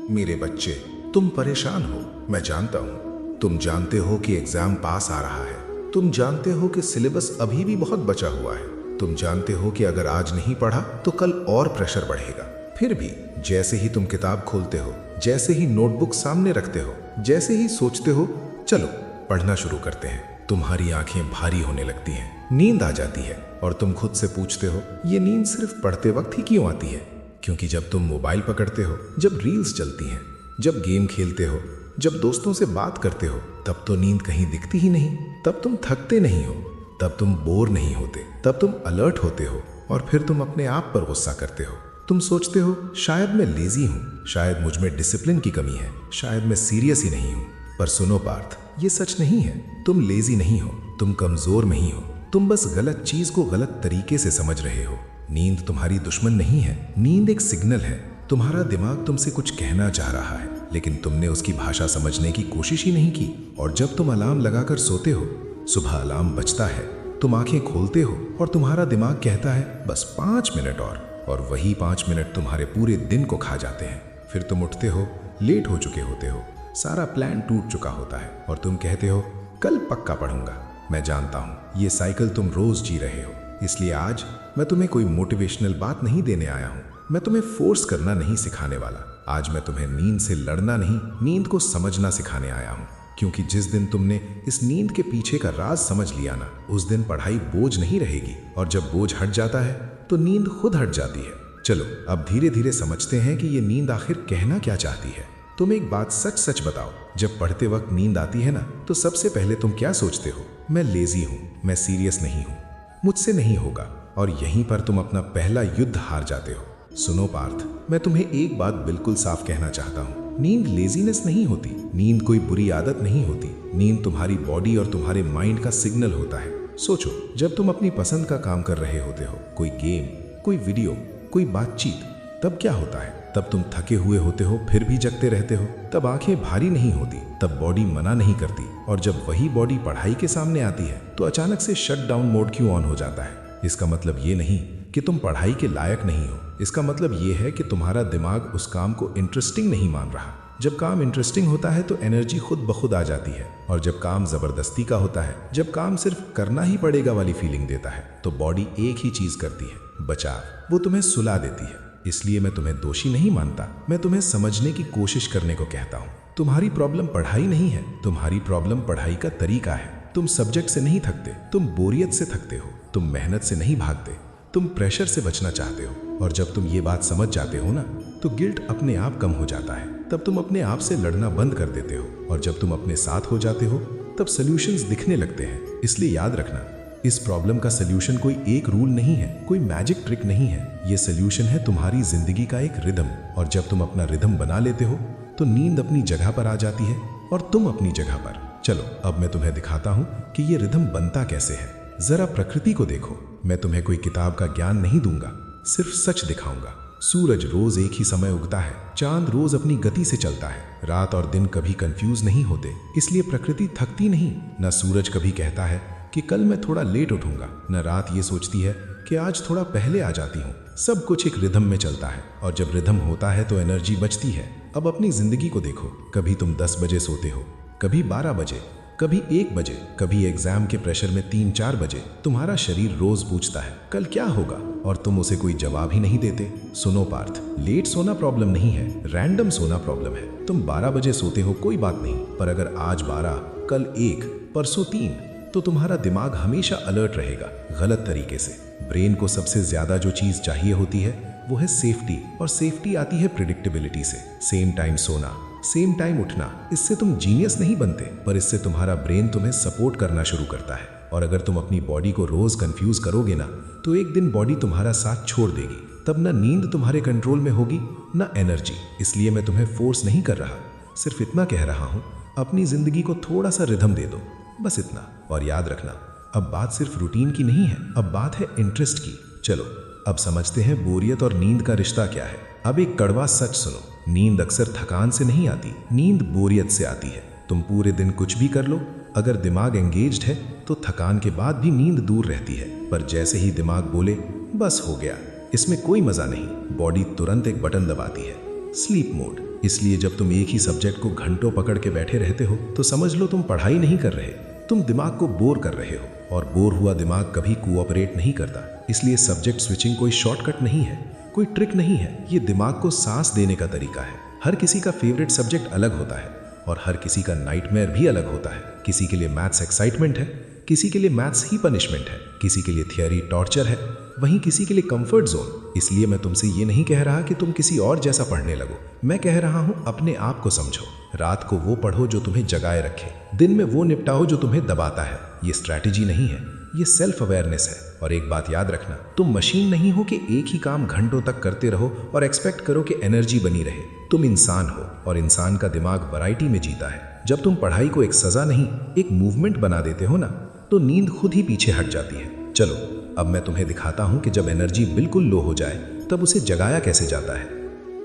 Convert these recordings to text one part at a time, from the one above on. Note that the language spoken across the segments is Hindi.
मेरे बच्चे, तुम परेशान हो, मैं जानता हूँ। तुम जानते हो कि एग्जाम पास आ रहा है। तुम जानते हो कि सिलेबस अभी भी बहुत बचा हुआ है। तुम जानते हो कि अगर आज नहीं पढ़ा तो कल और प्रेशर बढ़ेगा। फिर भी जैसे ही तुम किताब खोलते हो, जैसे ही नोटबुक सामने रखते हो, जैसे ही सोचते हो चलो पढ़ना शुरू करते हैं, तुम्हारी आंखें भारी होने लगती हैं, नींद आ जाती है और तुम खुद से पूछते हो ये नींद सिर्फ पढ़ते वक्त ही क्यों आती है? क्योंकि जब तुम मोबाइल पकड़ते हो, जब रील्स चलती हैं, जब गेम खेलते हो, जब दोस्तों से बात करते हो, तब तो नींद कहीं दिखती ही नहीं। तब तुम थकते नहीं हो, तब तुम बोर नहीं होते, तब तुम अलर्ट होते हो और फिर तुम अपने आप पर गुस्सा करते हो। तुम सोचते हो शायद मैं लेजी हूँ, शायद मुझ में डिसिप्लिन की कमी है, शायद मैं सीरियस ही नहीं हूँ। पर सुनो पार्थ, ये सच नहीं है। तुम लेजी नहीं हो, तुम कमजोर नहीं हो, तुम बस गलत चीज को गलत तरीके से समझ रहे हो। नींद तुम्हारी दुश्मन नहीं है, नींद एक सिग्नल है। तुम्हारा दिमाग तुमसे कुछ कहना चाह रहा है, लेकिन तुमने उसकी भाषा समझने की कोशिश ही नहीं की। और जब तुम अलार्म लगाकर सोते हो, सुबह अलार्म बजता है, तुम आंखें खोलते हो और तुम्हारा दिमाग कहता है बस 5 मिनट और वही 5 मिनट तुम्हारे पूरे दिन को खा जाते हैं। फिर तुम उठते हो, लेट हो चुके होते हो, सारा प्लान टूट चुका होता है और तुम कहते हो कल पक्का पढ़ूंगा। मैं जानता हूँ ये साइकिल तुम रोज जी रहे हो, इसलिए आज मैं तुम्हें कोई मोटिवेशनल बात नहीं देने आया हूँ। मैं तुम्हें फोर्स करना नहीं सिखाने वाला। आज मैं तुम्हें नींद से लड़ना नहीं, नींद को समझना सिखाने आया हूँ। क्योंकि जिस दिन तुमने इस नींद के पीछे का राज समझ लिया ना, उस दिन पढ़ाई बोझ नहीं रहेगी। और जब बोझ हट जाता है तो नींद खुद हट जाती है। चलो अब धीरे धीरे समझते हैं कि ये नींद आखिर कहना क्या चाहती है। तुम एक बात सच सच बताओ, जब पढ़ते वक्त नींद आती है ना, तो सबसे पहले तुम क्या सोचते हो? मैं लेजी हूँ, मैं सीरियस नहीं हूँ, मुझसे नहीं होगा। और यहीं पर तुम अपना पहला युद्ध हार जाते हो। सुनो पार्थ, मैं तुम्हें एक बात बिल्कुल साफ कहना चाहता हूँ। नींद लेजीनेस नहीं होती, नींद कोई बुरी आदत नहीं होती। नींद तुम्हारी बॉडी और तुम्हारे माइंड का सिग्नल होता है। सोचो, जब तुम अपनी पसंद का काम कर रहे होते हो, कोई गेम, कोई वीडियो, कोई बातचीत, तब क्या होता है? तब तुम थके हुए होते हो फिर भी जगते रहते हो। तब आंखें भारी नहीं होती, तब बॉडी मना नहीं करती। और जब वही बॉडी पढ़ाई के सामने आती है तो अचानक से शट डाउन मोड क्यों ऑन हो जाता है? इसका मतलब ये नहीं कि तुम पढ़ाई के लायक नहीं हो, इसका मतलब ये है कि तुम्हारा दिमाग उस काम को इंटरेस्टिंग नहीं मान रहा। जब काम इंटरेस्टिंग होता है तो एनर्जी खुद ब खुद आ जाती है, और जब काम जबरदस्ती का होता है, जब काम सिर्फ करना ही पड़ेगा वाली फीलिंग देता है, तो बॉडी एक ही चीज करती है, बचाव। वो तुम्हें सुला देती है। इसलिए मैं तुम्हें दोषी नहीं मानता, मैं तुम्हें समझने की कोशिश करने को कहता हूँ। तुम्हारी प्रॉब्लम पढ़ाई नहीं है, तुम्हारी प्रॉब्लम पढ़ाई का तरीका है। तुम सब्जेक्ट से नहीं थकते, तुम बोरियत से थकते हो। तुम मेहनत से नहीं भागते, तुम प्रेशर से बचना चाहते हो। और जब तुम ये बात समझ जाते हो ना, तो गिल्ट अपने आप कम हो जाता है। तब तुम अपने आप से लड़ना बंद कर देते हो। और जब तुम अपने साथ हो जाते हो, तब सॉल्यूशंस दिखने लगते हैं। इसलिए याद रखना, इस प्रॉब्लम का सल्यूशन कोई एक रूल नहीं है, कोई मैजिक ट्रिक नहीं है। ये सल्यूशन है तुम्हारी जिंदगी का एक रिदम। और जब तुम अपना रिदम बना लेते हो, तो नींद अपनी जगह पर आ जाती है और तुम अपनी जगह पर। चलो अब मैं तुम्हें दिखाता हूँ कि ये रिदम बनता कैसे है। जरा प्रकृति को देखो। मैं तुम्हें कोई किताब का ज्ञान नहीं दूंगा, सिर्फ सच दिखाऊंगा। सूरज रोज एक ही समय उगता है, चांद रोज अपनी गति से चलता है, रात और दिन कभी कंफ्यूज नहीं होते। इसलिए प्रकृति थकती नहीं। न सूरज कभी कहता है कि कल मैं थोड़ा लेट उठूंगा, न रात ये सोचती है कि आज थोड़ा पहले आ जाती हूँ। सब कुछ एक रिदम में चलता है, और जब रिदम होता है तो एनर्जी बचती है। अब अपनी जिंदगी को देखो, कभी तुम 10 बजे सोते हो, कभी 12 बजे, कभी 1 बजे, कभी एग्जाम के प्रेशर में 3-4 बजे। तुम्हारा शरीर रोज पूछता है कल क्या होगा, और तुम उसे कोई जवाब ही नहीं देते। सुनो पार्थ, लेट सोना प्रॉब्लम नहीं है, रैंडम सोना प्रॉब्लम है। तुम 12 बजे सोते हो कोई बात नहीं, पर अगर आज 12, कल 1, परसों 3, तो तुम्हारा दिमाग हमेशा अलर्ट रहेगा, गलत तरीके से। ब्रेन को सबसे ज्यादा जो चीज चाहिए होती है वो है सेफ्टी, और सेफ्टी आती है प्रिडिक्टेबिलिटी से। सेम टाइम सोना, सेम टाइम उठना, इससे तुम जीनियस नहीं बनते, पर इससे तुम्हारा ब्रेन तुम्हें सपोर्ट करना शुरू करता है। और अगर तुम अपनी बॉडी को रोज कंफ्यूज करोगे ना, तो एक दिन बॉडी तुम्हारा साथ छोड़ देगी। तब ना नींद तुम्हारे कंट्रोल में होगी, ना एनर्जी। इसलिए मैं तुम्हें फोर्स नहीं कर रहा, सिर्फ इतना कह रहा हूँ, अपनी जिंदगी को थोड़ा सा रिदम दे दो, बस इतना। और याद रखना, अब बात सिर्फ रूटीन की नहीं है, अब बात है इंटरेस्ट की। चलो अब समझते हैं बोरियत और नींद का रिश्ता क्या है। अब एक कड़वा सच सुनो, नींद अक्सर थकान से नहीं आती, नींद बोरियत से आती है। तुम पूरे दिन कुछ भी कर लो, अगर दिमाग एंगेज्ड है तो थकान के बाद भी नींद दूर रहती है। पर जैसे ही दिमाग बोले बस हो गया, इसमें कोई मजा नहीं, बॉडी तुरंत एक बटन दबाती है, स्लीप मोड। इसलिए जब तुम एक ही सब्जेक्ट को घंटों पकड़ के बैठे रहते हो तो समझ लो तुम पढ़ाई नहीं कर रहे, तुम दिमाग को बोर कर रहे हो। और बोर हुआ दिमाग कभी कोऑपरेट नहीं करता। इसलिए सब्जेक्ट स्विचिंग कोई शॉर्टकट नहीं है, कोई ट्रिक नहीं है, ये दिमाग को सांस देने का तरीका है। हर किसी का फेवरेट सब्जेक्ट अलग होता है और हर किसी का नाइटमेयर भी अलग होता है। किसी के लिए मैथ्स एक्साइटमेंट है, किसी के लिए मैथ्स ही पनिशमेंट है, किसी के लिए थियरी टॉर्चर है, वहीं किसी के लिए कंफर्ट जोन। इसलिए मैं तुमसे ये नहीं कह रहा कि तुम किसी और जैसा पढ़ने लगो, मैं कह रहा हूँ अपने आप को समझो। रात को वो पढ़ो जो तुम्हें जगाए रखे, दिन में वो निपटाओ जो तुम्हें दबाता है। ये स्ट्रैटेजी नहीं है, ये सेल्फ अवेयरनेस है। और एक बात याद रखना, तुम मशीन नहीं हो कि एक ही काम घंटों तक करते रहो और एक्सपेक्ट करो कि एनर्जी बनी रहे। तुम इंसान हो और इंसान का दिमाग वैरायटी में जीता है। जब तुम पढ़ाई को एक सजा नहीं, एक मूवमेंट बना देते हो ना, तो नींद खुद ही पीछे हट जाती है। चलो अब मैं तुम्हें दिखाता हूँ कि जब एनर्जी बिल्कुल लो हो जाए तब उसे जगाया कैसे जाता है।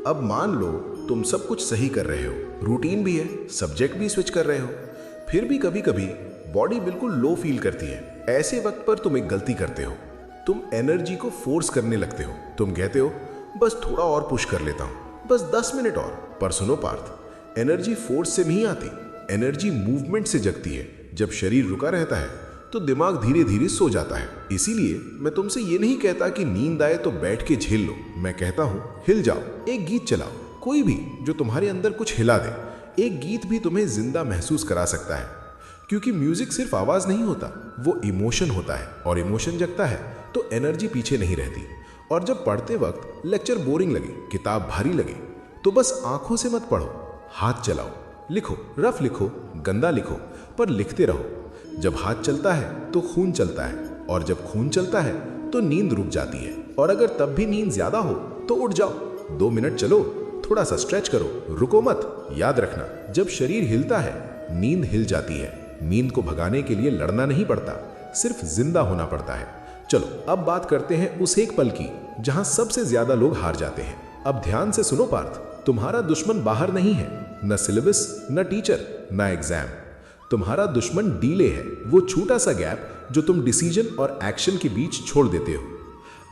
अब मान लो तुम सब कुछ सही कर रहे हो, रूटीन भी है, सब्जेक्ट भी स्विच कर रहे हो, फिर भी कभी कभी बॉडी बिल्कुल लो फील करती है। ऐसे वक्त पर तुम एक गलती करते हो, तुम एनर्जी को फोर्स करने लगते हो। तुम कहते हो बस थोड़ा और पुश कर लेता हूँ, बस 10 मिनट और। पर सुनो पार्थ, एनर्जी फोर्स से नहीं आती, एनर्जी मूवमेंट से जगती है। जब शरीर रुका रहता है तो दिमाग धीरे धीरे सो जाता है। इसीलिए मैं तुमसे ये नहीं कहता कि नींद आए तो बैठ के झेल लो, मैं कहता हूँ हिल जाओ, एक गीत चलाओ, कोई भी जो तुम्हारे अंदर कुछ हिला दे। एक गीत भी तुम्हें जिंदा महसूस करा सकता है, क्योंकि म्यूजिक सिर्फ आवाज नहीं होता, वो इमोशन होता है। और इमोशन जगता है तो एनर्जी पीछे नहीं रहती। और जब पढ़ते वक्त लेक्चर बोरिंग लगे, किताब भारी लगे, तो बस आंखों से मत पढ़ो, हाथ चलाओ, लिखो, रफ लिखो, गंदा लिखो, पर लिखते रहो। जब हाथ चलता है तो खून चलता है, और जब खून चलता है तो नींद रुक जाती है। और अगर तब भी नींद ज्यादा हो तो उठ जाओ, 2 मिनट चलो, थोड़ा सा स्ट्रेच करो, रुको मत। याद रखना, जब शरीर हिलता है नींद हिल जाती है। नींद को भगाने के लिए लड़ना नहीं पड़ता, सिर्फ जिंदा होना पड़ता है। चलो अब बात करते हैं उस एक पल की जहां सबसे ज्यादा लोग हार जाते हैं। अब ध्यान से सुनो पार्थ, तुम्हारा दुश्मन बाहर नहीं है, न सिलेबस, न टीचर, न एग्जाम। तुम्हारा दुश्मन डीले है, वो छोटा सा गैप जो तुम डिसीजन और एक्शन के बीच छोड़ देते हो।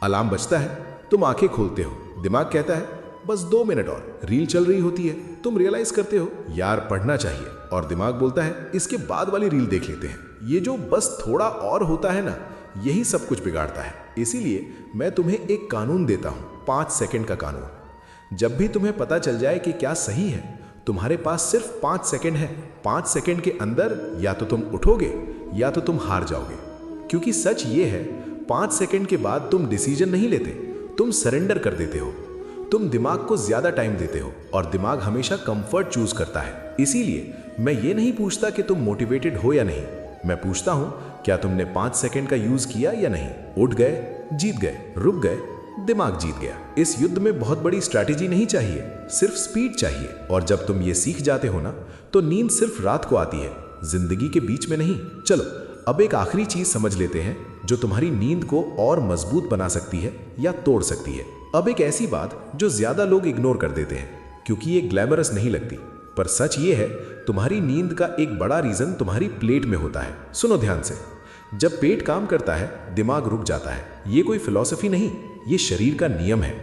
अलार्म बजता है, तुम आंखें खोलते हो, दिमाग कहता है बस 2 मिनट और। रील चल रही होती है, तुम रियलाइज करते हो यार पढ़ना चाहिए, और दिमाग बोलता है इसके बाद वाली रील देख लेते हैं। ये जो बस थोड़ा और होता है ना, यही सब कुछ बिगाड़ता है। इसीलिए मैं तुम्हें एक कानून देता हूं, 5 सेकंड का कानून। जब भी तुम्हें पता चल जाए कि क्या सही है, तुम्हारे पास सिर्फ 5 सेकंड है। 5 सेकंड के अंदर या तो तुम उठोगे या तो तुम हार जाओगे। क्योंकि सच ये है, 5 सेकंड के बाद तुम डिसीजन नहीं लेते, तुम सरेंडर कर देते हो। तुम दिमाग को ज्यादा टाइम देते हो, और दिमाग हमेशा कंफर्ट चूज करता है। इसीलिए मैं ये नहीं पूछता कि तुम मोटिवेटेड हो या नहीं, मैं पूछता हूं क्या तुमने 5 सेकंड का यूज किया या नहीं। उठ गए, जीत गए, रुक गए, दिमाग जीत गया। इस युद्ध में बहुत बड़ी स्ट्रैटेजी नहीं चाहिए, सिर्फ स्पीड चाहिए। और जब तुम ये सीख जाते हो ना, तो नींद सिर्फ रात को आती है, जिंदगी के बीच में नहीं। चलो अब एक आखिरी चीज समझ लेते हैं जो तुम्हारी नींद को और मजबूत बना सकती है या तोड़ सकती है। अब एक ऐसी बात जो ज्यादा लोग इग्नोर कर देते हैं क्योंकि ये ग्लैमरस नहीं लगती, पर सच ये है, तुम्हारी नींद का एक बड़ा रीजन तुम्हारी प्लेट में होता है। सुनो ध्यान से, जब पेट काम करता है दिमाग रुक जाता है। ये कोई फिलॉसफी नहीं, ये शरीर का नियम है।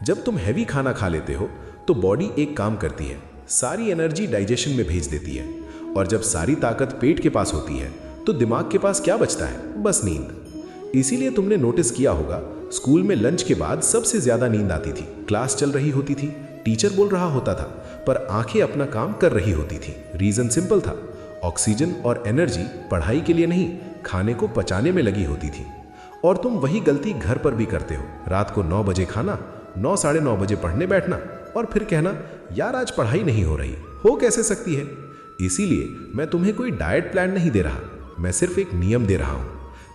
जब तुम हैवी खाना खा लेते हो तो बॉडी एक काम करती है, सारी एनर्जी डाइजेशन में भेज देती है। और जब सारी ताकत पेट के पास होती है तो दिमाग के पास क्या बचता है, बस नींद। इसीलिए तुमने नोटिस किया होगा, स्कूल में लंच के बाद सबसे ज्यादा नींद आती थी। क्लास चल रही होती थी, टीचर बोल रहा होता था, पर आंखें अपना काम कर रही होती थी। रीजन सिंपल था, ऑक्सीजन और एनर्जी पढ़ाई के लिए नहीं, खाने को पचाने में लगी होती थी। और तुम वही गलती घर पर भी करते हो। रात को 9 बजे खाना, 9 साढ़े 9 बजे पढ़ने बैठना, और फिर कहना यार आज पढ़ाई नहीं हो रही। हो कैसे सकती है? इसीलिए मैं तुम्हें कोई डाइट प्लान नहीं दे रहा, मैं सिर्फ एक नियम दे रहा हूं।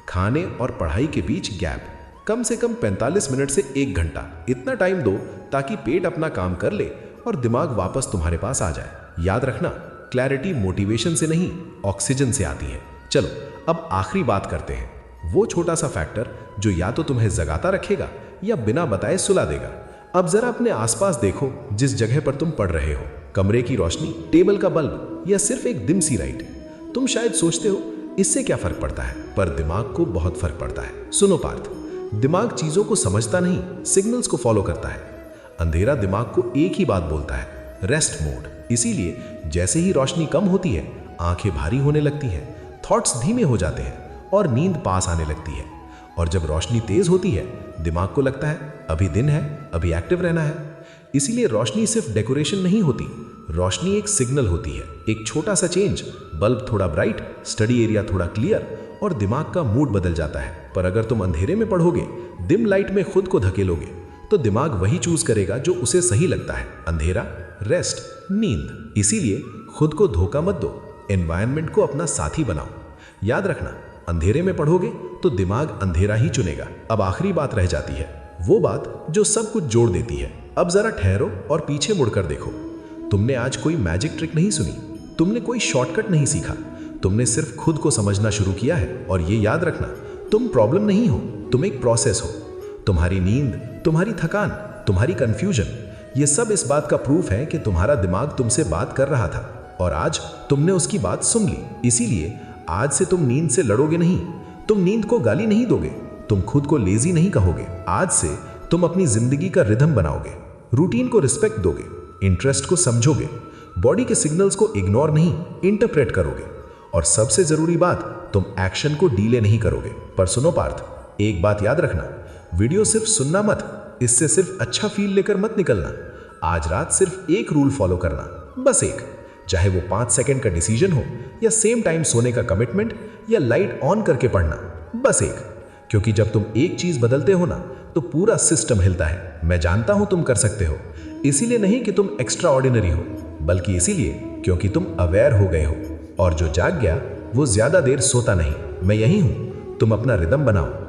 खाने और पढ़ाई के बीच गैप कम से कम 45 मिनट से 1 घंटा, इतना टाइम दो ताकि पेट अपना काम कर ले और दिमाग वापस तुम्हारे पास आ जाए। याद रखना, क्लैरिटी मोटिवेशन से नहीं, ऑक्सीजन से आती है। चलो अब आखिरी बात करते हैं, वो छोटा सा फैक्टर जो या तो तुम्हें जगाता रखेगा या बिना बताए सुला देगा। अब जरा अपने आसपास देखो, जिस जगह पर तुम पढ़ रहे हो, कमरे की रोशनी, टेबल का बल्ब, या सिर्फ एक डिम सी लाइट। तुम शायद सोचते हो इससे क्या फर्क पड़ता है, पर दिमाग को बहुत फर्क पड़ता है। सुनो पार्थ, दिमाग चीजों को समझता नहीं, सिग्नल्स को फॉलो करता है। अंधेरा दिमाग को एक ही बात बोलता है, रेस्ट मोड। इसीलिए जैसे ही रोशनी कम होती है, आंखें भारी होने लगती हैं, थॉट्स धीमे हो जाते हैं और नींद पास आने लगती है। और जब रोशनी तेज होती है, दिमाग को लगता है अभी दिन है, अभी एक्टिव रहना है। इसीलिए रोशनी सिर्फ डेकोरेशन नहीं होती, रोशनी एक सिग्नल होती है। एक छोटा सा चेंज, बल्ब थोड़ा ब्राइट, स्टडी एरिया थोड़ा क्लियर, और दिमाग का मूड बदल जाता है। पर अगर तुम अंधेरे में पढ़ोगे, डिम लाइट में खुद को धकेलोगे, तो दिमाग वही चूज करेगा जो उसे सही लगता है, अंधेरा, रेस्ट, नींद। इसीलिए खुद को धोखा मत दो, एनवायरनमेंट को अपना साथी बनाओ। याद रखना, अंधेरे में पढ़ोगे तो दिमाग अंधेरा ही चुनेगा। अब आखिरी बात रह जाती है, वो बात जो सब कुछ जोड़ देती है। अब जरा ठहरो और पीछे मुड़कर देखो। तुमने आज कोई मैजिक ट्रिक नहीं सुनी, तुमने कोई शॉर्टकट नहीं सीखा, तुमने सिर्फ खुद को समझना शुरू किया है। और ये याद रखना, तुम प्रॉब्लम नहीं हो, तुम एक प्रोसेस हो। तुम्हारी नींद, तुम्हारी थकान, तुम्हारी कंफ्यूजन, ये सब इस बात का प्रूफ है कि तुम्हारा दिमाग तुमसे बात कर रहा था और आज तुमने उसकी बात सुन ली। इसीलिए आज से तुम नींद से लड़ोगे नहीं, तुम नींद को गाली नहीं दोगे, तुम खुद को लेजी नहीं कहोगे। आज से तुम अपनी जिंदगी का रिदम बनाओगे, रूटीन को रिस्पेक्ट दोगे, इंटरेस्ट को समझोगे, बॉडी के सिग्नल्स को इग्नोर नहीं इंटरप्रेट करोगे, और सबसे जरूरी बात, तुम एक्शन को डीले नहीं करोगे। पर सुनो पार्थ, एक बात याद रखना, वीडियो सिर्फ सुनना मत, इससे सिर्फ अच्छा फील लेकर मत निकलना। आज रात सिर्फ एक रूल फॉलो करना, बस एक, चाहे वो 5 सेकंड का डिसीजन हो या सेम टाइम सोने का कमिटमेंट या लाइट ऑन करके पढ़ना, बस एक। क्योंकि जब तुम एक चीज बदलते हो ना, तो पूरा सिस्टम हिलता है। मैं जानता हूं तुम कर सकते हो, इसीलिए नहीं कि तुम एक्स्ट्रा ऑर्डिनरी हो, बल्कि इसीलिए क्योंकि तुम अवेयर हो गए हो। और जो जाग गया वो ज्यादा देर सोता नहीं। मैं यही हूं, तुम अपना रिदम बनाओ,